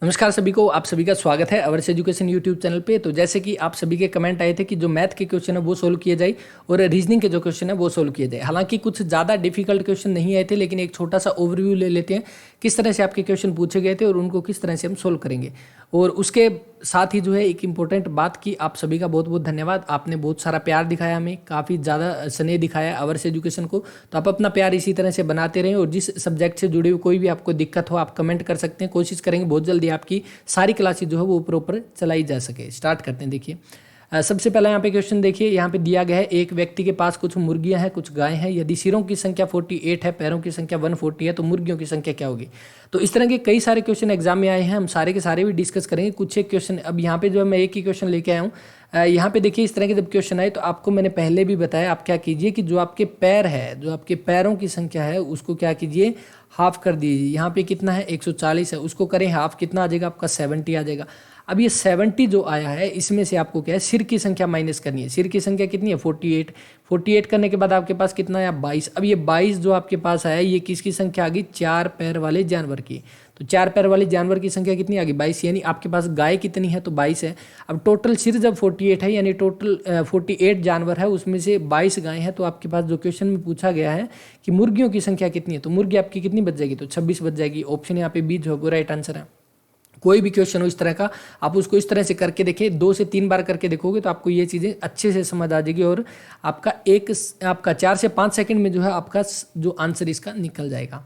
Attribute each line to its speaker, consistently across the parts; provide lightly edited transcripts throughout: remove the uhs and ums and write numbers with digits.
Speaker 1: नमस्कार सभी को, आप सभी का स्वागत है अवर्स एजुकेशन यूट्यूब चैनल पे। तो जैसे कि आप सभी के कमेंट आए थे कि जो मैथ के क्वेश्चन है वो सोल्व किए जाए और रीजनिंग के जो क्वेश्चन है वो सोल्व किए जाए। हालांकि कुछ ज़्यादा डिफिकल्ट क्वेश्चन नहीं आए थे, लेकिन एक छोटा सा ओवरव्यू ले लेते हैं किस तरह से आपके क्वेश्चन पूछे गए थे और उनको किस तरह से हम सोल्व करेंगे। और उसके साथ ही जो है एक इम्पोर्टेंट बात की, आप सभी का बहुत बहुत धन्यवाद। आपने बहुत सारा प्यार दिखाया, हमें काफ़ी ज़्यादा स्नेह दिखाया अवर्स एजुकेशन को। तो आप अपना प्यार इसी तरह से बनाते रहें और जिस सब्जेक्ट से जुड़े हुए कोई भी आपको दिक्कत हो आप कमेंट कर सकते हैं। कोशिश करेंगे बहुत जल्दी आपकी सारी क्लासेज जो है वो ऊपर चलाई जा सके। स्टार्ट करते हैं। देखिए सबसे पहला यहाँ पे क्वेश्चन देखिए, यहाँ पे दिया गया है एक व्यक्ति के पास कुछ मुर्गियां हैं कुछ गायें हैं। यदि सिरों की संख्या 48 है, पैरों की संख्या 140 है, तो मुर्गियों की संख्या क्या होगी। तो इस तरह के कई सारे क्वेश्चन एग्जाम में आए हैं, हम सारे के सारे भी डिस्कस करेंगे। कुछ एक क्वेश्चन अब यहाँ पे जो है मैं एक ही क्वेश्चन लेके आया हूँ। यहाँ पे देखिए इस तरह के जब क्वेश्चन आए तो आपको मैंने पहले भी बताया, आप क्या कीजिए कि जो आपके पैर है, जो आपके पैरों की संख्या है उसको क्या कीजिए, हाफ कर दीजिए। यहाँ पे कितना है 140 है, उसको करें हाफ, कितना आ जाएगा आपका 70 आ जाएगा। अब ये 70 जो आया है इसमें से आपको क्या है सिर की संख्या माइनस करनी है। सिर की संख्या कितनी है 48, 48 करने के बाद आपके पास कितना है 22। अब ये 22 जो आपके पास आया ये किसकी संख्या आ गई, 4 पैर वाले जानवर की। तो 4 पैर वाले जानवर की संख्या कितनी आ गई 22, यानी आपके पास गाय कितनी है तो 22 है। अब टोटल सिर जब 48 है यानी टोटल 48 जानवर है, उसमें से 22 गाय हैं। तो आपके पास जो क्वेश्चन में पूछा गया है कि मुर्गियों की संख्या कितनी है, तो मुर्गी आपकी कितनी बच जाएगी, तो 26 बच जाएगी। ऑप्शन यहाँ पे बी जो है राइट आंसर है। कोई भी क्वेश्चन हो इस तरह का आप उसको इस तरह से करके देखिए, 2 से 3 बार करके देखोगे तो आपको ये चीज़ें अच्छे से समझ आ जाएगी और आपका 4 से 5 सेकंड में जो है आपका जो आंसर इसका निकल जाएगा।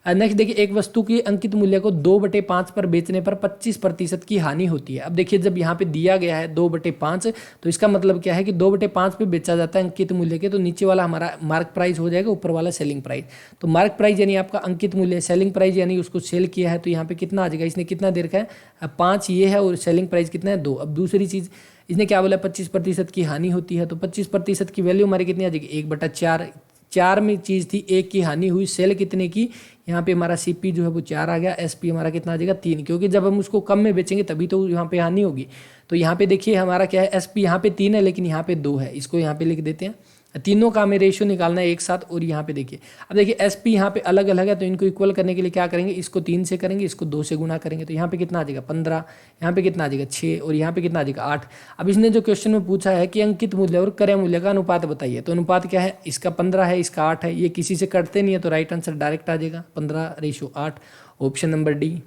Speaker 1: नेक्स्ट देखिए, एक वस्तु की अंकित मूल्य को 2/5 पर बेचने पर 25% की हानि होती है। अब देखिए जब यहाँ पे दिया गया है 2/5, तो इसका मतलब क्या है कि 2/5 पे बेचा जाता है अंकित मूल्य के, तो नीचे वाला हमारा मार्क प्राइस हो जाएगा, ऊपर वाला सेलिंग प्राइस। तो मार्क प्राइस यानी आपका अंकित मूल्य, सेलिंग प्राइस यानी उसको सेल किया है, तो यहाँ पे कितना आ जाएगा, इसने कितना दे रखा है 5 ये है और सेलिंग प्राइस कितना है 2। अब दूसरी चीज़ इसने क्या बोला 25% की हानि होती है, तो 25% की वैल्यू हमारी कितनी आ जाएगी 1/4। 4 में चीज़ थी, 1 की हानि हुई, सेल कितने की, यहाँ पे हमारा सीपी जो है वो 4 आ गया, एसपी हमारा कितना आ जाएगा 3, क्योंकि जब हम उसको कम में बेचेंगे तभी तो यहाँ पे हानि होगी। तो यहाँ पे देखिए हमारा क्या है एसपी यहाँ पे 3 है लेकिन यहाँ पे 2 है, इसको यहाँ पे लिख देते हैं। तीनों का हमें रेशियो निकालना है एक साथ। और यहाँ पे देखिए, अब देखिए एसपी यहाँ पे अलग अलग है, तो इनको इक्वल करने के लिए क्या करेंगे, इसको 3 से करेंगे, इसको 2 से गुना करेंगे, तो यहाँ पे कितना आ जाएगा 15, यहाँ पे कितना आ जाएगा 6 और यहाँ पे कितना आ जाएगा 8। अब इसने जो क्वेश्चन में पूछा है कि अंकित मूल्य और क्रय मूल्य का अनुपात बताइए, तो अनुपात क्या है, इसका 15 है, इसका 8 है, ये किसी से कटते नहीं है, तो राइट आंसर डायरेक्ट आ जाएगा 15:8, ऑप्शन नंबर डी।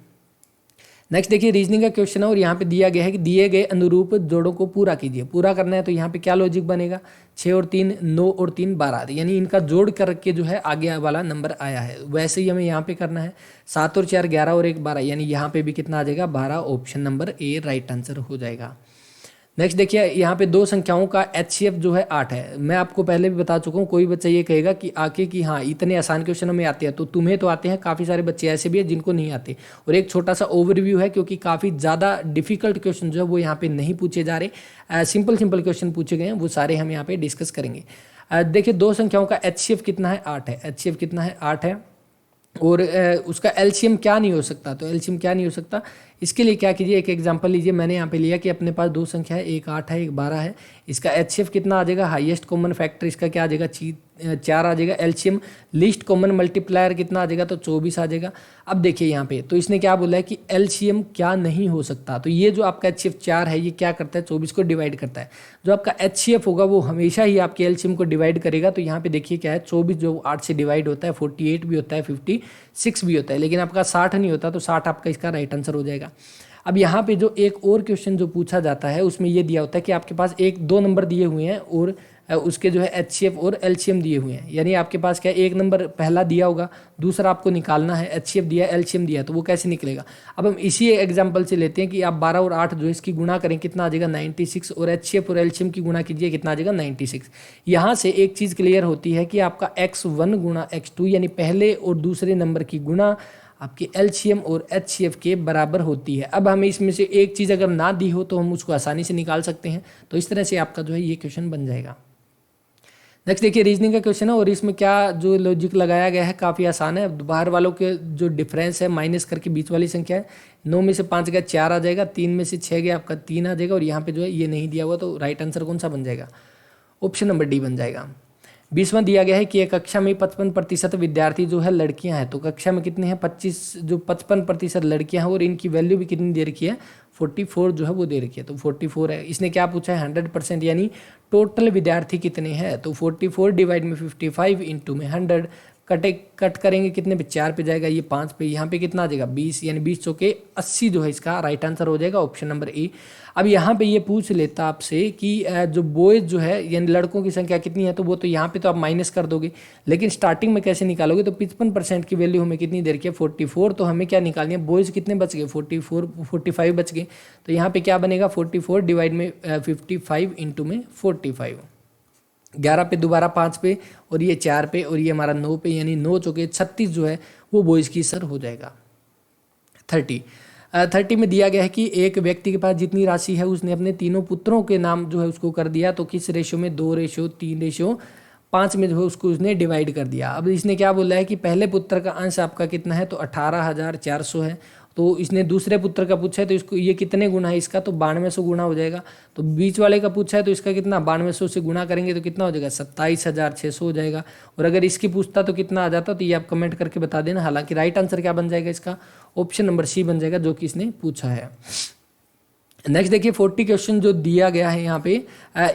Speaker 1: नेक्स्ट देखिए रीजनिंग का क्वेश्चन है और यहाँ पे दिया गया है कि दिए गए अनुरूप जोड़ों को पूरा कीजिए। पूरा करना है तो यहाँ पे क्या लॉजिक बनेगा, 6 और 3 9 और 3 12, यानी इनका जोड़ करके जो है आगे वाला नंबर आया है, वैसे ही हमें यहाँ पे करना है। 7 और 4 11 और 1 12, यानी यहाँ पे भी कितना आ जाएगा 12, option number A right answer हो जाएगा। नेक्स्ट देखिए यहाँ पे 2 संख्याओं का एचसीएफ जो है 8 है। मैं आपको पहले भी बता चुका हूँ, कोई बच्चा ये कहेगा कि आके कि हाँ इतने आसान क्वेश्चनों में आते हैं, तो तुम्हें तो आते हैं, काफ़ी सारे बच्चे ऐसे भी हैं जिनको नहीं आते। और एक छोटा सा ओवरव्यू है, क्योंकि काफ़ी ज़्यादा डिफिकल्ट क्वेश्चन जो है वो यहाँ पे नहीं पूछे जा रहे, सिंपल सिंपल क्वेश्चन पूछे गए हैं, वो सारे हम यहाँ पे डिस्कस करेंगे। देखिए 2 संख्याओं का एचसीएफ कितना है 8 है, एचसीएफ कितना है 8 है। और उसका एलसीएम क्या नहीं हो सकता, तो एलसीएम क्या नहीं हो सकता, इसके लिए क्या कीजिए, एक एग्जांपल लीजिए। मैंने यहाँ पे लिया कि अपने पास 2 संख्या है, एक 8 है एक 12 है। इसका एचसीएफ कितना आ जाएगा, हाईएस्ट कॉमन फैक्टर इसका क्या आ जाएगा 4 आ जाएगा। एलसीएम लीस्ट कॉमन मल्टीप्लायर कितना आ जाएगा, तो 24 आ जाएगा। अब देखिए यहाँ पे तो इसने क्या बोला है कि एलसीएम क्या नहीं हो सकता, तो ये जो आपका एचसीएफ 4 है ये क्या करता है 24 को डिवाइड करता है। जो आपका एचसीएफ होगा वो हमेशा ही आपके एलसीएम को डिवाइड करेगा। तो यहाँ पे देखिए क्या है 24 जो 8 से डिवाइड होता है, 48 भी होता है, 56 भी होता है, लेकिन आपका 60 नहीं होता, तो 60 आपका इसका राइट आंसर हो जाएगा। अब यहाँ पे जो एक और क्वेश्चन जो पूछा जाता है उसमें ये दिया होता है कि आपके पास 1 2 नंबर दिए हुए हैं और उसके जो है एचसीएफ और एलसीएम दिए हुए हैं, यानी आपके पास क्या 1 नंबर पहला दिया होगा, दूसरा आपको निकालना है, एचसीएफ दिया एलसीएम दिया है, तो वो कैसे निकलेगा। अब हम इसी एग्जांपल से लेते हैं कि आप 12 और 8 जो इसकी गुणा करें कितना आ जाएगा 96, और एचसीएफ और एलसीएम की गुणा कीजिए कितना आ जाएगा 96। यहाँ से एक चीज़ क्लियर होती है कि आपका x1 गुणा x2 यानी पहले और दूसरे नंबर की गुणा आपके एलसीएम और एचसीएफ के बराबर होती है। अब हमें इसमें से एक चीज़ अगर ना दी हो तो हम उसको आसानी से निकाल सकते हैं, तो इस तरह से आपका जो है ये क्वेश्चन बन जाएगा। नेक्स्ट देखिए रीजनिंग का क्वेश्चन है और इसमें क्या जो लॉजिक लगाया गया है काफ़ी आसान है। बाहर वालों के जो डिफरेंस है माइनस करके बीच वाली संख्या है, 9 में से 5 गया 4 आ जाएगा, 3 में से 6 गया आपका 3 आ जाएगा, और यहाँ पे जो है ये नहीं दिया हुआ, तो राइट आंसर कौन सा बन जाएगा, ऑप्शन नंबर डी बन जाएगा। 20वां दिया गया है कि एक कक्षा में 55% विद्यार्थी जो है लड़कियां हैं, तो कक्षा में कितने हैं 55% लड़कियां हैं और इनकी वैल्यू भी कितनी दे रखी है 44 जो है वो दे रखी है, तो 44 है। इसने क्या पूछा है 100% यानी टोटल विद्यार्थी कितने हैं, तो 44 डिवाइड में 55 इंटू में 100 कट करेंगे कितने पे 4 पे जाएगा, ये 5 पे, यहाँ पे कितना आ जाएगा 20 यानी 20 चौके 80 जो है इसका राइट आंसर हो जाएगा ऑप्शन नंबर ए। अब यहाँ पे ये पूछ लेता आपसे कि जो बॉयज जो है यानी लड़कों की संख्या कितनी है, तो वो तो यहाँ पे तो आप माइनस कर दोगे, लेकिन स्टार्टिंग में कैसे निकालोगे, तो 55% की वैल्यू हमें कितनी देर की है 44, तो हमें क्या निकालनी है बॉयज कितने बच गए 45 बच गए, तो यहाँ पे क्या बनेगा 44 डिवाइड में 55 इंटू में 45, 11 पे दोबारा 5 पे और ये 4 पे और ये हमारा 9 पे, यानी 9 चौके 36 जो है वो बॉयज़ की सर हो जाएगा। 30 में दिया गया है कि एक व्यक्ति के पास जितनी राशि है उसने अपने तीनों पुत्रों के नाम जो है उसको कर दिया, तो किस रेशो में 2:3:5 में जो है उसको उसने डिवाइड कर दिया। अब इसने क्या बोला है कि पहले पुत्र का अंश आपका कितना है, तो 18,400 है, तो इसने दूसरे पुत्र का पूछा है तो इसको ये कितने गुना है इसका, तो 9200 गुना हो जाएगा। तो बीच वाले का पूछा है तो इसका कितना 9200 से गुना करेंगे तो कितना हो जाएगा 27,600 हो जाएगा। और अगर इसकी पूछता तो कितना आ जाता, तो ये आप कमेंट करके बता देना। हालांकि राइट आंसर क्या बन जाएगा इसका, ऑप्शन नंबर सी बन जाएगा जो कि इसने पूछा है। नेक्स्ट देखिए 40 क्वेश्चन जो दिया गया है यहाँ पे,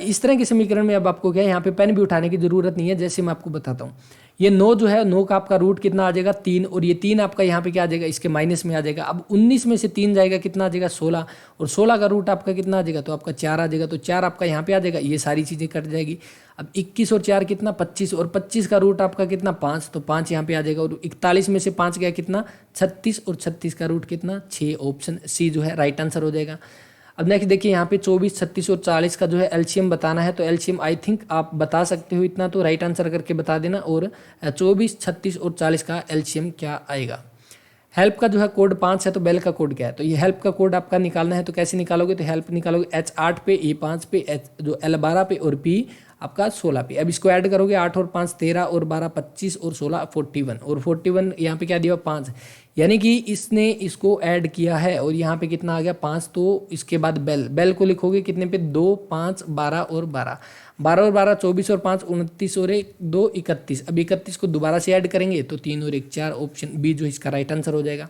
Speaker 1: इस तरह के समीकरण में अब आपको क्या है यहाँ पे पेन भी उठाने की जरूरत नहीं है, जैसे मैं आपको बताता हूँ। ये 9 जो है 9 का आपका रूट कितना आ जाएगा 3, और ये 3 आपका यहाँ पे क्या आ जाएगा इसके माइनस में आ जाएगा। अब 19 में से 3 जाएगा कितना आ जाएगा 16, और 16 का रूट आपका कितना आ जाएगा, तो आपका 4 आ जाएगा, तो 4 आपका यहाँ पे आ जाएगा, ये सारी चीज़ें कट जाएगी। अब 21 और 4 कितना 25, और 25 का रूट आपका कितना 5, तो 5 यहाँ पे आ जाएगा, और 41 में से 5 गया कितना 36, और 36 का रूट कितना 6, ऑप्शन सी जो है राइट आंसर हो जाएगा। अब नेक्स्ट देखिए यहाँ पे 24, 36 और 40 का जो है एलसीएम बताना है, तो एलसीएम आई थिंक आप बता सकते हो इतना, तो राइट आंसर करके बता देना। और 24, 36 और 40 का एलसीएम क्या आएगा। हेल्प का जो है कोड 5 है, तो बेल का कोड क्या है, तो ये हेल्प का कोड आपका निकालना है, तो कैसे निकालोगे, तो हेल्प निकालोगे H8 पे, E5 पे, H जो L12 पे और P आपका 16 पे। अब इसको ऐड करोगे 8 और 5 13 और 12 25 और 16 41, और 41 यहाँ पे क्या दिया 5, यानी कि इसने इसको ऐड किया है और यहाँ पे कितना आ गया 5, तो इसके बाद बेल को लिखोगे कितने पे 2 5 12 और 12, 12 और 12 24 और 5 29 और 1 2 31। अब 31 को दोबारा से ऐड करेंगे तो 3 और 1 4, ऑप्शन बी जो इसका राइट आंसर हो जाएगा।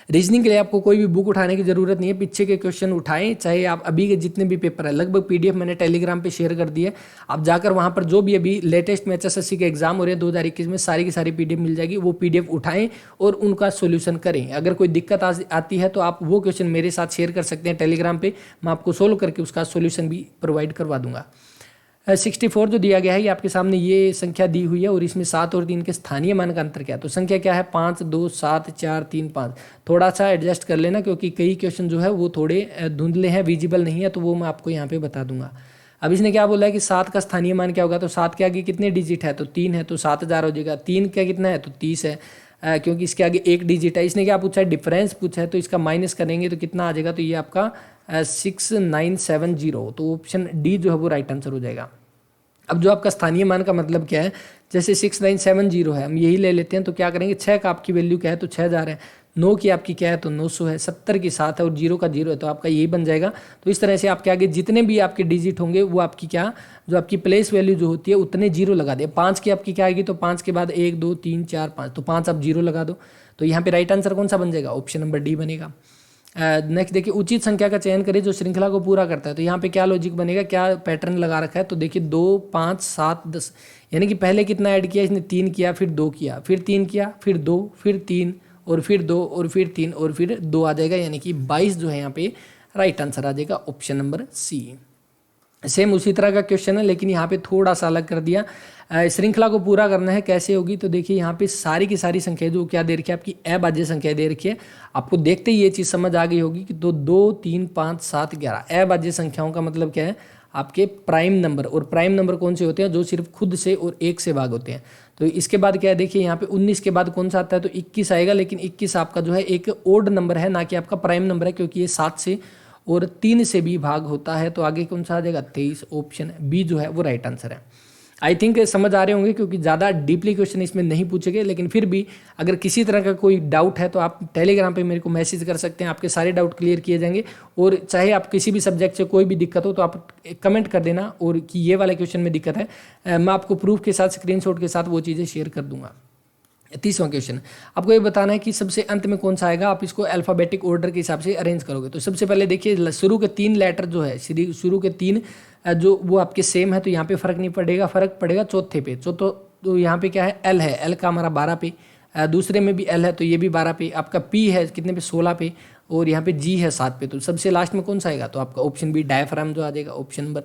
Speaker 1: रीजनिंग के लिए आपको कोई भी बुक उठाने की जरूरत नहीं है, पीछे के क्वेश्चन उठाएं, चाहे आप अभी के जितने भी पेपर है, लगभग पीडीएफ मैंने टेलीग्राम पे शेयर कर दिया, आप जाकर वहां पर जो भी अभी लेटेस्ट में HSSC के एग्जाम हो रहे हैं 2021 में सारी की सारी पीडीएफ मिल जाएगी, वो पीडीएफ उठाएं और उनका सोल्यूशन करें। अगर कोई दिक्कत आती है तो आप वो क्वेश्चन मेरे साथ शेयर कर सकते हैं टेलीग्राम पे, मैं आपको सोल्व करके उसका सोल्यूशन भी प्रोवाइड करवा दूंगा। 64 जो दिया गया है ये आपके सामने ये संख्या दी हुई है, और इसमें 7 और 3 के स्थानीय मान का अंतर क्या है, तो संख्या क्या है 5 2 7 4 3 5। थोड़ा सा एडजस्ट कर लेना क्योंकि कई क्वेश्चन जो है वो थोड़े धुंधले हैं, विजिबल नहीं है, तो वो मैं आपको यहाँ पे बता दूंगा। अब इसने क्या बोला है कि 7 का स्थानीय मान क्या होगा, तो 7 के आगे कितने डिजिट है, तो 3 है, तो 7000 हो जाएगा। 3 का कितना है, तो 30 है, क्योंकि इसके आगे 1 डिजिट है। इसने क्या पूछा है डिफरेंस पूछा है, तो इसका माइनस करेंगे तो कितना आ जाएगा, तो ये आपका 6970, तो ऑप्शन डी जो है वो राइट आंसर हो जाएगा। अब जो आपका स्थानीय मान का मतलब क्या है, जैसे 6970 है, हम यही ले लेते हैं, तो क्या करेंगे 6 का आपकी वैल्यू क्या है, तो 6000 है, 9 की आपकी क्या है, तो 900 है, 70 की 7 है और 0 का 0 है, तो आपका यही बन जाएगा। तो इस तरह से आपके आगे जितने भी आपके डिजिट होंगे वो आपकी क्या जो आपकी प्लेस वैल्यू जो होती है उतने 0 लगा दे। 5 की आपकी क्या आएगी, तो 5 के बाद 1 2 3 4 5, तो 5 आप 0 लगा दो, तो यहाँ पे राइट आंसर कौन सा बन जाएगा, ऑप्शन नंबर डी बनेगा। नेक्स्ट देखिए उचित संख्या का चयन करें जो श्रृंखला को पूरा करता है, तो यहाँ पे क्या लॉजिक बनेगा, क्या पैटर्न लगा रखा है, तो देखिए 2 5 7 10, यानी कि पहले कितना ऐड किया इसने 3 किया, फिर 2 किया, फिर 3 किया, फिर 2, फिर 3 और फिर 2 और फिर 3 और फिर 2 आ जाएगा, यानी कि 22 जो है यहाँ पे राइट आंसर आ जाएगा, ऑप्शन नंबर सी। सेम उसी तरह का क्वेश्चन है लेकिन यहाँ पे थोड़ा सा अलग कर दिया। श्रृंखला को पूरा करना है कैसे होगी, तो देखिए यहाँ पे सारी की सारी संख्या जो क्या दे रखी है आपकी अभाज्य संख्या दे रखी है, आपको देखते ही ये चीज़ समझ आ गई होगी कि तो 2 3 5 7 11 अभाज्य संख्याओं का मतलब क्या है आपके प्राइम नंबर, और प्राइम नंबर कौन से होते हैं जो सिर्फ खुद से और 1 से भाग होते हैं। तो इसके बाद क्या है देखिए यहाँ पे 19 के बाद कौन सा आता है, तो 21 आएगा, लेकिन 21 आपका जो है एक ओड नंबर है ना कि आपका प्राइम नंबर है, क्योंकि ये 7 से और 3 से भी भाग होता है, तो आगे कौन सा आ जाएगा 23, ऑप्शन बी जो है वो राइट आंसर है। आई थिंक समझ आ रहे होंगे, क्योंकि ज़्यादा डीपली क्वेश्चन इसमें नहीं पूछे गए, लेकिन फिर भी अगर किसी तरह का कोई डाउट है तो आप टेलीग्राम पे मेरे को मैसेज कर सकते हैं, आपके सारे डाउट क्लियर किए जाएंगे। और चाहे आप किसी भी सब्जेक्ट से कोई भी दिक्कत हो तो आप कमेंट कर देना, और कि ये वाले क्वेश्चन में दिक्कत है, मैं आपको प्रूफ के साथ, स्क्रीनशॉट के साथ वो चीज़ें शेयर कर दूंगा। 30वां क्वेश्चन, आपको ये बताना है कि सबसे अंत में कौन सा आएगा, आप इसको अल्फ़ाबेटिक ऑर्डर के हिसाब से अरेंज करोगे। तो सबसे पहले देखिए, शुरू के 3 लेटर जो है, शुरू के 3 जो वो आपके सेम है, तो यहाँ पे फर्क नहीं पड़ेगा, फर्क पड़ेगा चौथे पे। तो यहाँ पे क्या है, एल है, एल का हमारा 12 पे, दूसरे में भी एल है तो ये भी 12 पे, आपका पी है कितने पे, 16 पे, और यहाँ पे जी है 7 पे। तो सबसे लास्ट में कौन सा आएगा, तो आपका ऑप्शन बी डायफ्राम जो आ जाएगा, option number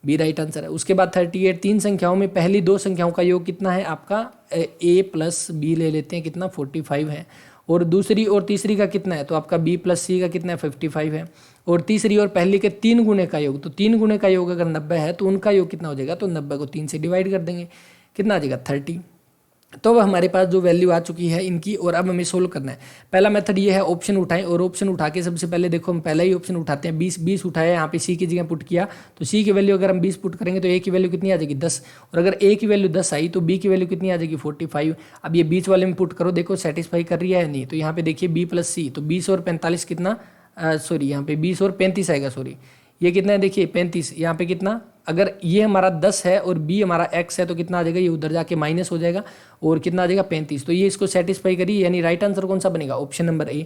Speaker 1: B right answer है। उसके बाद 38, 3 संख्याओं में पहली 2 संख्याओं का योग कितना है आपका, ए प्लस बी ले लेते हैं, कितना 45 है, और दूसरी और तीसरी का कितना है, तो आपका बी प्लस सी का कितना है 55 है, और तीसरी और पहली के 3 गुणे का योग, तो 3 गुणे का योग अगर 90 है तो उनका योग कितना हो जाएगा, तो 90 को 3 से डिवाइड कर देंगे, कितना आ जाएगा 30। तो अब हमारे पास जो वैल्यू आ चुकी है इनकी, और अब हमें सोल्व करना है। पहला मेथड ये है, ऑप्शन उठाएं, और ऑप्शन उठा के सबसे पहले देखो हम पहला ही ऑप्शन उठाते हैं, 20 उठाया, यहाँ पे सी की जगह पुट किया, तो सी की वैल्यू अगर हम 20 पुट करेंगे तो ए की वैल्यू कितनी आ जाएगी 10, और अगर ए की वैल्यू 10 आई तो बी की वैल्यू कितनी आ जाएगी 45। अब ये बीच वाले में पुट करो, देखो सेटिस्फाई कर रही है नहीं, तो यहाँ पे देखिए बी प्लस सी, तो 20 और 45 कितना, सॉरी यहाँ पे 20 और 35 आएगा, सॉरी ये कितना है, देखिए 35, यहाँ पे कितना, अगर ये हमारा 10 है और बी हमारा x है तो कितना आ जाएगा, ये उधर जाके माइनस हो जाएगा, और कितना आ जाएगा 35। तो ये इसको सेटिस्फाई करिए, यानी राइट आंसर कौन सा बनेगा, ऑप्शन नंबर ए।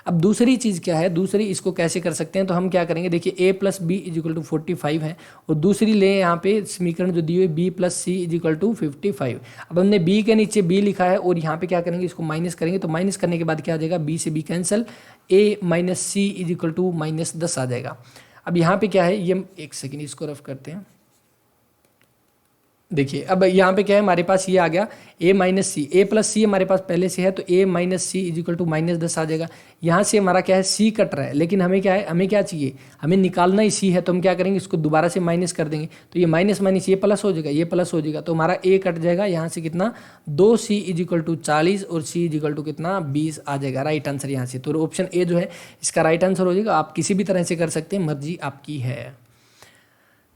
Speaker 1: अब दूसरी चीज़ क्या है, दूसरी इसको कैसे कर सकते हैं, तो हम क्या करेंगे, देखिए a plus B is equal to 45 है, और दूसरी ले यहाँ पे समीकरण जो दी हुई b plus C is equal to 55। अब हमने b के नीचे b लिखा है, और यहाँ पे क्या करेंगे, इसको माइनस करेंगे, तो माइनस करने के बाद क्या आ जाएगा, b से b cancel, a minus C is equal to -10 आ जाएगा। अब यहाँ पे क्या है, ये एक सेकेंड इसको रफ करते हैं, देखिए अब यहाँ पे क्या है, हमारे पास ये आ गया a minus C, A plus C हमारे पास पहले से है, तो a minus C is equal to -10 आ जाएगा। यहाँ से हमारा क्या है, c कट रहा है, लेकिन हमें क्या है, हमें क्या चाहिए, हमें निकालना ही c है, तो हम क्या करेंगे, इसको दोबारा से माइनस कर देंगे, तो ये माइनस माइनस ये प्लस हो जाएगा, ये प्लस हो जाएगा, तो हमारा a कट जाएगा, यहाँ से कितना 2c इज इक्वल टू 40, और c इज इक्वल टू कितना 20 आ जाएगा राइट आंसर यहाँ से। तो ऑप्शन ए जो है इसका राइट आंसर हो जाएगा। आप किसी भी तरह से कर सकते हैं, मर्जी आपकी है।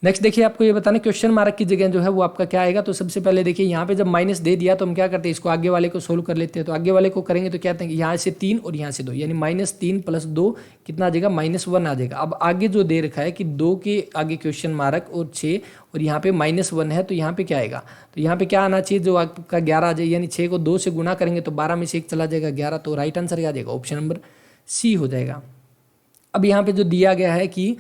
Speaker 1: नेक्स्ट देखिए, आपको ये बताना क्वेश्चन मार्क की जगह जो है वो आपका क्या आएगा। तो सबसे पहले देखिए, यहाँ पे जब माइनस दे दिया तो हम क्या करते हैं, इसको आगे वाले को सोल्व कर लेते हैं। तो आगे वाले को करेंगे तो क्या कहते हैं, यहाँ से 3 और यहाँ से 2, यानी -3 + 2 कितना आ जाएगा, -1 आ जाएगा। अब आगे जो दे रखा है कि 2 के आगे क्वेश्चन मार्क और 6, और यहाँ पे -1 है, तो यहाँ पे क्या आएगा, तो यहाँ पे क्या आना चाहिए, जो आपका 11 आ जाए, यानी 6 को 2 से गुना करेंगे तो 12 में से 1 चला जाएगा 11, तो राइट आंसर क्या आ जाएगा, ऑप्शन नंबर सी हो जाएगा। अब यहाँ पे जो दिया गया है कि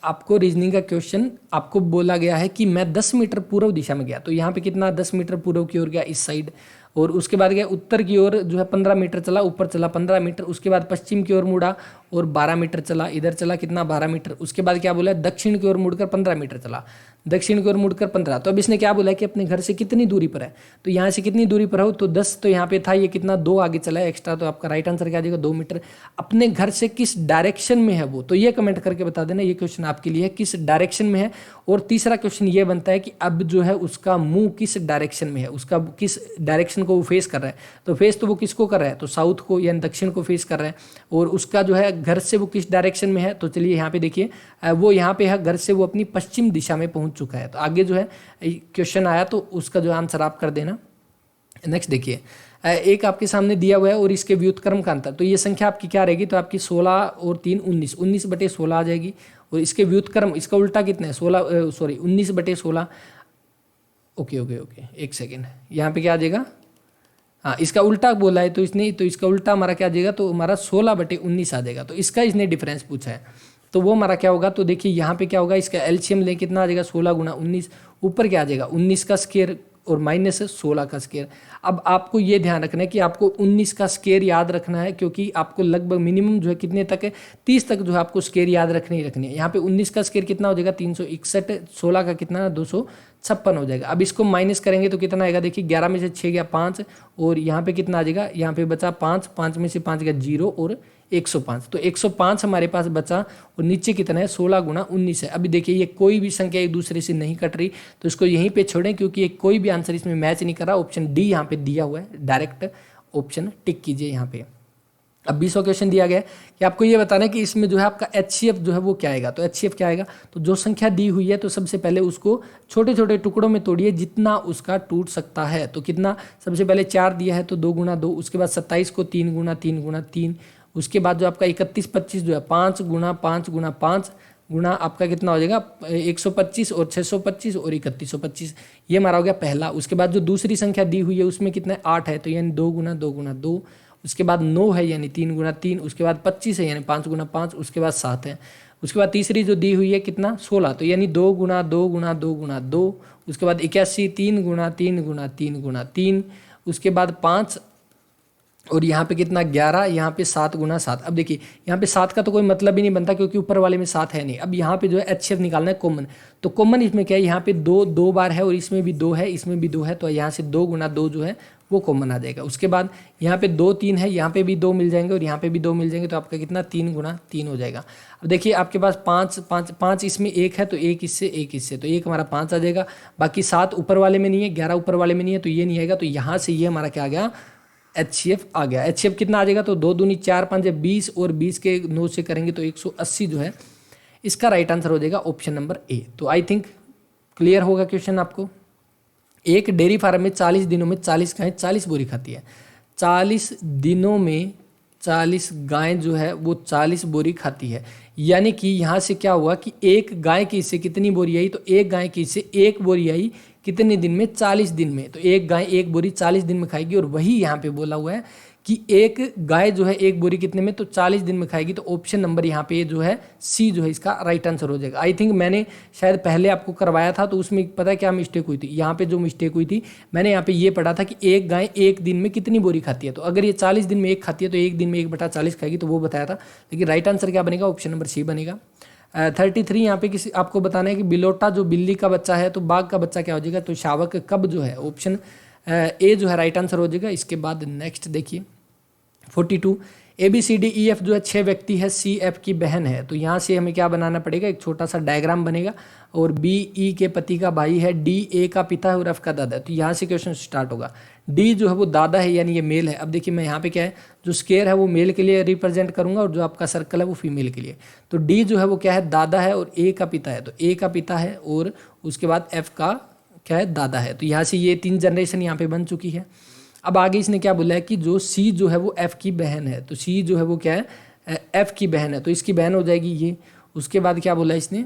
Speaker 1: आपको रीजनिंग का क्वेश्चन आपको बोला गया है कि मैं 10 मीटर पूर्व दिशा में गया, तो यहाँ पे कितना 10 मीटर पूर्व की ओर गया इस साइड, और उसके बाद गया उत्तर की ओर जो है 15 मीटर चला, ऊपर चला 15 मीटर, उसके बाद पश्चिम की ओर मुड़ा और 12 मीटर चला, इधर चला कितना 12 मीटर, उसके बाद क्या बोला, दक्षिण की ओर मुड़कर 15 मीटर चला, दक्षिण की ओर मुड़कर 15। तो अब इसने क्या बोला है कि अपने घर से कितनी दूरी पर है, तो यहाँ से कितनी दूरी पर हो, तो 10 तो यहाँ पे था, ये कितना 2 आगे चला है एक्स्ट्रा, तो आपका राइट आंसर क्या आ जाएगा 2 मीटर। अपने घर से किस डायरेक्शन में है वो, तो ये कमेंट करके बता देना, ये क्वेश्चन आपके लिए है, किस डायरेक्शन में है। और तीसरा क्वेश्चन ये बनता है कि अब जो है उसका मुंह किस डायरेक्शन में है, उसका किस डायरेक्शन को वो फेस कर रहा है, तो फेस तो वो किसको कर रहा है, तो साउथ को यानी दक्षिण को फेस कर रहा है, और उसका जो है घर से वो किस डायरेक्शन में है, तो चलिए यहाँ पे देखिए, वो यहाँ पे है घर से वो अपनी पश्चिम दिशा में पहुंच चुका है। तो आगे जो है क्वेश्चन आया तो उसका जो आंसर आप कर देना। नेक्स्ट देखिए, एक आपके सामने दिया हुआ है और इसके व्युत्क्रम का अंतर, तो ये संख्या आपकी क्या रहेगी, तो आपकी 16 और 3 19, 19/16 आ जाएगी, और इसके व्युत्क्रम इसका उल्टा कितना है 19/16। ओके ओके ओके, एक सेकेंड, यहाँ पे क्या आ जाएगा, हाँ इसका उल्टा बोला है तो इसने, तो इसका उल्टा हमारा क्या आ जाएगा, तो हमारा 16/19 आ जाएगा। तो इसका इसने डिफरेंस पूछा है, तो वो हमारा क्या होगा, तो देखिए यहाँ पे क्या होगा, इसका एलसीएम ले कितना आ जाएगा 16 × 19, ऊपर क्या आ जाएगा 19 का स्क्वायर और -16 का स्क्वायर। अब आपको ये ध्यान रखना है कि आपको 19 का स्क्वायर याद रखना है, क्योंकि आपको लगभग मिनिमम जो है कितने तक है 30 तक जो है आपको स्क्वायर याद रखनी ही रखनी है। यहाँ पे 19 का स्क्वायर कितना हो जाएगा 361, 16 का कितना 256 हो जाएगा। अब इसको माइनस करेंगे तो कितना आएगा, देखिए 11 में से 6 गया 5, और यहाँ पे कितना आ जाएगा, यहाँ पे बचा 5, 5 में से 5 गया 0 और 105, तो 105 हमारे पास बचा, और नीचे कितना है 16 × 19 है। अभी देखिए ये कोई भी संख्या एक दूसरे से नहीं कट रही, तो इसको यहीं पे छोड़ें, क्योंकि ये कोई भी आंसर इसमें मैच नहीं कर रहा। ऑप्शन डी यहाँ पे दिया हुआ है, डायरेक्ट ऑप्शन टिक कीजिए यहाँ पे। अब 20वां क्वेश्चन दिया गया है कि आपको ये बताना है कि इसमें जो है आपका HCF जो है वो क्या आएगा। तो HCF क्या आएगा, तो जो संख्या दी हुई है तो सबसे पहले उसको छोटे छोटे टुकड़ों में तोड़िए जितना उसका टूट सकता है। तो कितना, सबसे पहले 4 दिया है तो 2 गुना 2, उसके बाद 27 को 3 गुना 3 गुना 3, उसके बाद जो आपका 31 25 जो है 5 गुना 5 गुना 5 गुना आपका कितना हो जाएगा 125 और 625 और 3125, ये हमारा हो गया पहला। उसके बाद जो दूसरी संख्या दी हुई है उसमें कितना है 8 है, तो यानी 2 गुना 2 गुना 2, उसके बाद 9 है यानी 3 गुना 3, उसके बाद 25 है यानी 5 गुना 5, उसके बाद 7 है, उसके बाद तीसरी जो दी हुई है कितना 16, तो यानी 2 गुना 2 गुना 2 गुना 2, उसके बाद 81 3 गुना 3 गुना 3 गुना 3, उसके बाद 5 और यहाँ पे कितना 11, यहाँ पे 7 गुना 7। अब देखिए यहाँ पे 7 का तो कोई मतलब ही नहीं बनता क्योंकि ऊपर वाले में 7 है नहीं। अब यहाँ पे जो है HCF निकालना है कॉमन, तो कॉमन इसमें क्या है, यहाँ पे 2 बार है और इसमें भी 2 है, इसमें भी 2 है, तो यहाँ से 2 गुना 2 जो है वो कॉमन आ जाएगा। उसके बाद यहाँ पे 2 3 है, यहाँ पे भी 2 मिल जाएंगे और यहाँ पे भी 2 मिल जाएंगे, तो आपका कितना 3 गुना 3 हो जाएगा। अब देखिए आपके पास 5 इसमें 1 है तो 1 इससे तो 1 हमारा 5 आ जाएगा, बाकी 7 ऊपर वाले में नहीं है, 11 ऊपर वाले में नहीं है, तो ये नहीं आएगा, तो यहाँ से ये हमारा क्या आ गया HCF आ गया। HCF कितना आ जाएगा, तो 2 दूनी 4 5 20 और 20 के 9 से करेंगे तो 180 जो है इसका राइट आंसर हो जाएगा ऑप्शन नंबर ए। तो आई थिंक क्लियर होगा क्वेश्चन आपको। एक डेयरी फार्म में 40 दिनों में 40 गायें 40 बोरी खाती है। 40 दिनों में 40 गायें जो है वो 40 बोरी खाती है, यानी कि यहाँ से क्या हुआ कि एक गाय की इससे कितनी बोरी आई, तो एक गाय की इससे 1 बोरी आई कितने दिन में 40 दिन में, तो एक गाय 1 बोरी 40 दिन में खाएगी। और वही यहाँ पे बोला हुआ है कि एक गाय जो है 1 बोरी कितने में, तो 40 दिन में खाएगी। तो ऑप्शन नंबर यहाँ पे जो है सी जो है इसका राइट आंसर हो जाएगा। आई थिंक मैंने शायद पहले आपको करवाया था तो उसमें पता है क्या मिस्टेक हुई थी, यहाँ पे जो मिस्टेक हुई थी मैंने यहाँ पे ये पढ़ा था कि एक गाय 1 दिन में कितनी बोरी खाती है, तो अगर ये 40 दिन में 1 खाती है तो 1 दिन में 1/40 खाएगी, तो वो बताया था। लेकिन राइट आंसर क्या बनेगा, ऑप्शन नंबर सी बनेगा। 33 यहाँ पे किसी आपको बताना है कि बिलोटा जो बिल्ली का बच्चा है तो बाघ का बच्चा क्या हो जाएगा, तो शावक कब जो है ऑप्शन ए जो है राइट आंसर हो जाएगा। इसके बाद नेक्स्ट देखिए 42, ABCDEF जो है 6 व्यक्ति है, CF की बहन है, तो यहाँ से हमें क्या बनाना पड़ेगा, एक छोटा सा डायग्राम बनेगा और BE के पति का भाई है, DA का पिता है और F का दादा है। तो यहाँ से क्वेश्चन स्टार्ट होगा। D जो है वो दादा है यानी ये मेल है। अब देखिए मैं यहाँ पे क्या है, जो स्क्वायर है वो मेल के लिए रिप्रेजेंट करूंगा और जो आपका सर्कल है वो फीमेल के लिए। तो D जो है वो क्या है, दादा है और A का पिता है, तो A का पिता है और उसके बाद F का क्या है, दादा है। तो यहाँ से ये 3 जनरेशन यहाँ पे बन चुकी है। अब आगे इसने क्या बोला है कि जो C जो है वो F की बहन है, तो C जो है वो क्या है F की बहन है, तो इसकी बहन हो जाएगी ये। उसके बाद क्या बोला है इसने,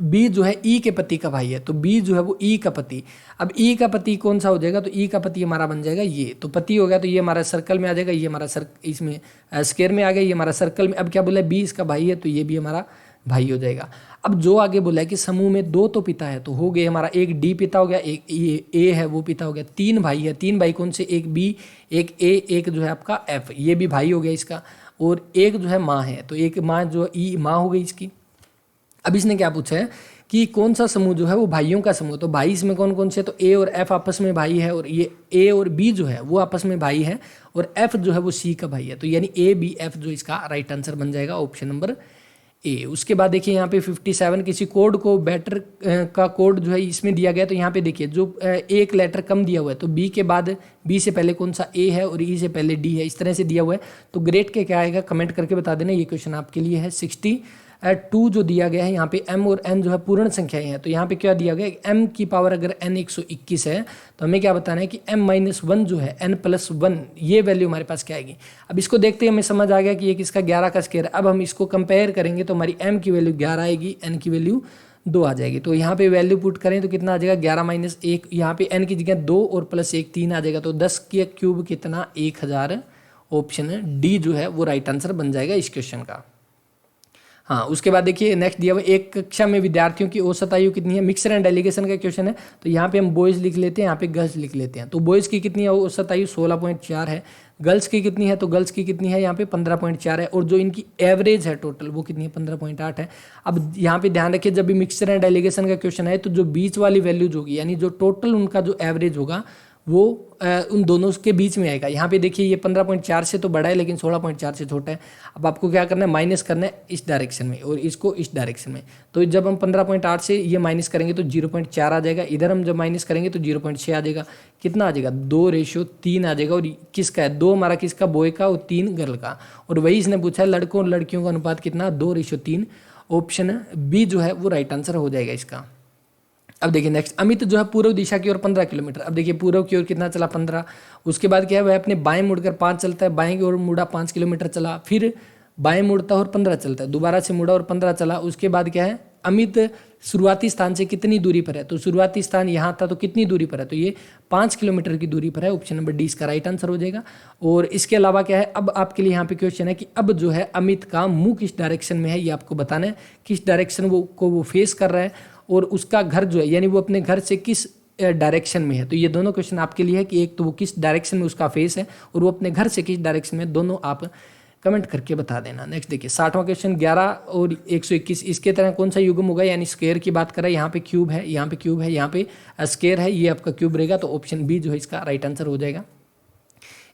Speaker 1: B जो है E के पति का भाई है, तो B जो है वो E का पति। अब E का पति कौन सा हो जाएगा, तो E का पति हमारा बन जाएगा ये, तो पति हो गया, तो ये हमारा सर्कल में आ जाएगा, ये हमारा इसमें स्क्वायर में आ गया, ये हमारा सर्कल में। अब क्या बोला है, B इसका भाई है, तो ये भी हमारा भाई हो जाएगा। अब जो आगे बोला है कि समूह में 2 तो पिता है, तो हो गए हमारा, एक D पिता हो गया, एक A है वो पिता हो गया, 3 भाई है। 3 भाई कौन से, एक B एक A एक जो है आपका F, ये भी भाई हो गया इसका। और एक जो है माँ है, तो एक माँ जो E माँ हो गई इसकी। अब इसने क्या पूछा है कि कौन सा समूह जो है वो भाइयों का समूह, तो भाई इसमें कौन कौन से, तो A और F आपस में भाई है और ये A और B जो है वो आपस में भाई है और F जो है वो C का भाई है, तो यानी ABF जो इसका राइट आंसर बन जाएगा ऑप्शन नंबर ए। उसके बाद देखिए यहाँ पे 57, किसी कोड को बेटर का कोड जो है इसमें दिया गया, तो यहाँ पे देखिए जो एक लेटर कम दिया हुआ है, तो बी के बाद बी से पहले कौन सा ए है और ई से पहले डी है, इस तरह से दिया हुआ है। तो ग्रेड के क्या आएगा कमेंट करके बता देना, ये क्वेश्चन आपके लिए है। 62 जो दिया गया है यहाँ पे m और n जो है पूर्ण संख्याएं हैं, तो यहाँ पे क्या दिया गया है, m की पावर अगर n 121 है तो हमें क्या बताना है कि m-1 जो है n+1 ये वैल्यू हमारे पास क्या आएगी। अब इसको देखते ही हमें समझ आ गया कि ये किसका 11 का स्क्वायर है। अब हम इसको कंपेयर करेंगे तो हमारी m की वैल्यू 11 आएगी, n की वैल्यू 2 आ जाएगी। तो यहाँ पे वैल्यू पुट करें तो कितना आ जाएगा 11 - 1, यहाँ पे n की जगह 2 और +1 3 आ जाएगा, तो 10 के क्यूब कितना 1000। ऑप्शन डी जो है वो राइट आंसर बन जाएगा इस क्वेश्चन का। हाँ, उसके बाद देखिए नेक्स्ट दिया हुआ, एक कक्षा में विद्यार्थियों की औसत आयु कितनी है। मिक्सर एंड डेलीगेशन का क्वेश्चन है, तो यहाँ पे हम बॉयज़ लिख लेते हैं, यहाँ पे गर्ल्स लिख लेते हैं। तो बॉयज़ की कितनी है औसत आयु 16.4 है, गर्ल्स की कितनी है, तो गर्ल्स की कितनी है यहाँ पे 15.4 है, और जो इनकी एवरेज है टोटल वो कितनी है 15.8 है। अब यहाँ पे ध्यान रखिए जब भी मिक्सर एंड डेलीगेशन का क्वेश्चन है तो जो बीच वाली वैल्यूज होगी यानी जो टोटल उनका जो एवरेज होगा वो उन दोनों के बीच में आएगा। यहाँ पे देखिए ये 15.4 से तो बड़ा है लेकिन 16.4 से छोटा है। अब आपको क्या करना है, माइनस करना है इस डायरेक्शन में और इसको इस डायरेक्शन में। तो जब हम 15.8 से ये माइनस करेंगे तो 0.4 आ जाएगा, इधर हम जब माइनस करेंगे तो 0.6 आ जाएगा। कितना आ जाएगा, 2:3 आ जाएगा। और किसका है, 2 हमारा किसका, बॉय का, और 3 गर्ल का। और वही इसने पूछा है लड़कों और लड़कियों का अनुपात कितना, 2:3। ऑप्शन बी जो है वो राइट आंसर हो जाएगा इसका। अब देखिए नेक्स्ट, अमित जो है पूर्व दिशा की ओर 15 किलोमीटर। अब देखिए पूर्व की ओर कितना चला, 15। उसके बाद क्या है, वह अपने बाएं मुड़कर 5 चलता है, बाएं की ओर मुड़ा 5 किलोमीटर चला, फिर बाएं मुड़ता है और 15 चलता है, दोबारा से मुड़ा और 15 चला। उसके बाद क्या है, अमित शुरुआती स्थान से कितनी दूरी पर है, तो शुरुआती स्थान यहाँ था तो कितनी दूरी पर है, तो ये 5 किलोमीटर की दूरी पर है। ऑप्शन नंबर डी इसका राइट आंसर हो जाएगा। और इसके अलावा क्या है, अब आपके लिए यहाँ पे क्वेश्चन है कि अब जो है अमित का मुंह किस डायरेक्शन में है, ये आपको बताना है, किस डायरेक्शन वो फेस कर रहा है, और उसका घर जो है यानी वो अपने घर से किस डायरेक्शन में है। तो ये दोनों क्वेश्चन आपके लिए है कि एक तो वो किस डायरेक्शन में उसका फेस है और वो अपने घर से किस डायरेक्शन में, दोनों आप कमेंट करके बता देना। नेक्स्ट देखिए 60वां क्वेश्चन, 11 और 121 इसके तरह कौन सा युग्म होगा, यानी स्क्वायर की बात कर रहा है। यहाँ पे क्यूब है, यहाँ पे क्यूब है, यहाँ पे स्क्वायर है, ये आपका क्यूब रहेगा। तो ऑप्शन बी जो है इसका राइट आंसर हो जाएगा।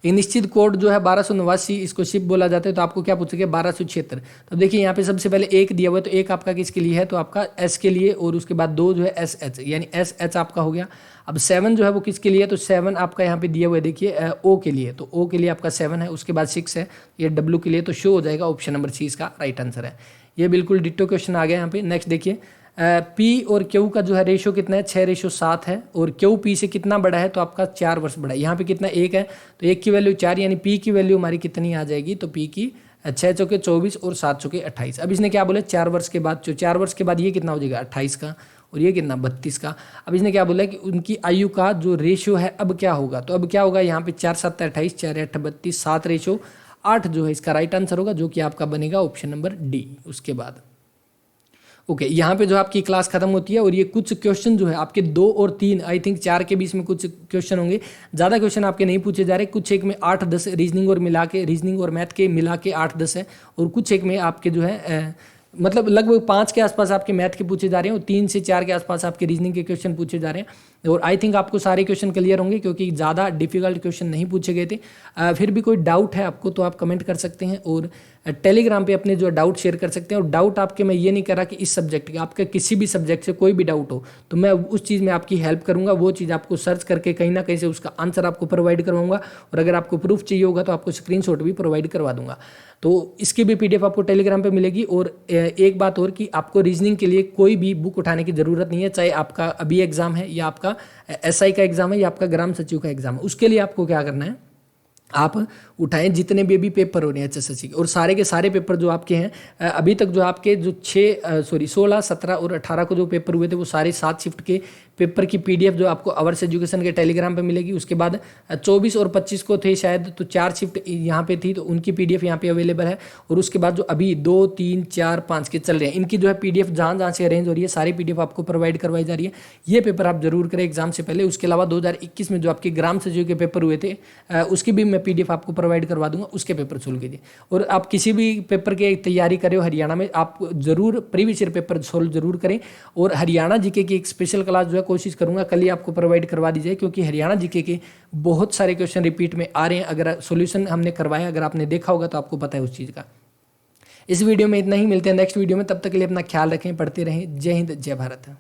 Speaker 1: एक निश्चित कोड जो है 1289, इसको शिप बोला जाता है। तो आपको क्या पूछेगा, 1276। तो देखिए यहाँ पे सबसे पहले एक दिया हुआ है, तो एक आपका किसके लिए है, तो आपका एस के लिए, और उसके बाद 2 जो है एस एच, यानी एस एच आपका हो गया। अब 7 जो है वो किसके लिए है, तो 7 आपका यहाँ पे दिया हुआ है, देखिए ओ के लिए, तो ओ के लिए आपका 7 है। उसके बाद 6 है, ये डब्ल्यू के लिए, तो शो हो जाएगा। ऑप्शन नंबर सी इसका राइट आंसर है। ये बिल्कुल डिट्टो क्वेश्चन आ गया यहाँ पे। नेक्स्ट देखिए पी और क्यू का जो है रेशो कितना है, 6:7 है, और क्यू पी से कितना बड़ा है, तो आपका 4 वर्ष बड़ा है। यहाँ पे कितना, 1 है, तो 1 की वैल्यू 4, यानी पी की वैल्यू हमारी कितनी आ जाएगी, तो पी की 6 चौके 24 और 7 चौके 28। अब इसने क्या बोला, 4 वर्ष के बाद, जो 4 वर्ष के बाद ये कितना हो जाएगा, 28 का, और ये कितना, 32 का। अब इसने क्या बोला कि उनकी आयु का जो रेशियो है अब क्या होगा, तो अब क्या होगा, यहाँ पे 4 7 28, 4 8 32, 7:8 जो है इसका राइट आंसर होगा, जो कि आपका बनेगा ऑप्शन नंबर डी। उसके बाद ओके यहाँ पे जो आपकी क्लास खत्म होती है, और ये कुछ क्वेश्चन जो है आपके 2 और 3 आई थिंक 4 के बीच में कुछ क्वेश्चन होंगे। ज़्यादा क्वेश्चन आपके नहीं पूछे जा रहे, कुछ एक में 8-10 रीजनिंग और मिला के, रीजनिंग और मैथ के मिला के 8-10 है, और कुछ एक में आपके जो है मतलब लगभग 5 के आसपास आपके मैथ के पूछे जा रहे हैं, और 3 से 4 के आसपास आपके रीजनिंग के क्वेश्चन पूछे जा रहे हैं। और आई थिंक आपको सारे क्वेश्चन क्लियर होंगे, क्योंकि ज़्यादा डिफिकल्ट क्वेश्चन नहीं पूछे गए थे। फिर भी कोई डाउट है आपको तो आप कमेंट कर सकते हैं, और टेलीग्राम पे अपने जो डाउट शेयर कर सकते हैं। और डाउट आपके, मैं ये नहीं कर रहा कि इस सब्जेक्ट के, आपका किसी भी सब्जेक्ट से कोई भी डाउट हो तो मैं उस चीज़ में आपकी हेल्प करूंगा। वो चीज़ आपको सर्च करके कहीं ना कहीं से उसका आंसर आपको प्रोवाइड करवाऊंगा, और अगर आपको प्रूफ चाहिए होगा तो आपको स्क्रीनशॉट भी प्रोवाइड करवा दूंगा। तो इसकी भी पीडीएफ आपको टेलीग्राम पे मिलेगी। और एक बात और कि आपको रीजनिंग के लिए कोई भी बुक उठाने की ज़रूरत नहीं है, चाहे आपका अभी एग्जाम है, या आपका एसआई का एग्जाम है, या आपका ग्राम सचिव का एग्जाम है। उसके लिए आपको क्या करना है, आप उठाएं जितने भी अभी पेपर हो रहे हैं एचएसएससी के, और सारे के सारे पेपर जो आपके हैं अभी तक, जो आपके जो 16, 17 और 18 को जो पेपर हुए थे, वो सारे 7 शिफ्ट के पेपर की पीडीएफ जो आपको अवर्स एजुकेशन के टेलीग्राम पे मिलेगी। उसके बाद 24 और 25 को थे शायद, तो 4 शिफ्ट यहाँ पे थी, तो उनकी पीडीएफ यहाँ पे अवेलेबल है। और उसके बाद जो अभी 2, 3, 4, 5 के चल रहे हैं, इनकी जो है पीडीएफ जहाँ से अरेंज हो रही है, सारी पीडीएफ आपको प्रोवाइड करवाई जा रही है। ये पेपर आप जरूर करें एग्जाम से पहले। उसके अलावा 2021 में जो आपके ग्राम सचिव के पेपर हुए थे, उसकी भी मैं पीडीएफ आपको प्रोवाइड करवा दूंगा, उसके पेपर सोल्व कीजिए। और आप किसी भी पेपर की तैयारी करें हो हरियाणा में, आप जरूर प्रीवियस ईयर पेपर सोल्व जरूर करें। और हरियाणा जीके की एक स्पेशल क्लास जो है कोशिश करूंगा कल ही आपको प्रोवाइड करवा दी जाए, क्योंकि हरियाणा जीके के बहुत सारे क्वेश्चन रिपीट में आ रहे हैं। अगर सोल्यूशन हमने करवाया, अगर आपने देखा होगा तो आपको पता है उस चीज़ का। इस वीडियो में इतना ही, मिलते हैं नेक्स्ट वीडियो में। तब तक के लिए अपना ख्याल रखें, पढ़ते रहें। जय हिंद, जय भारत।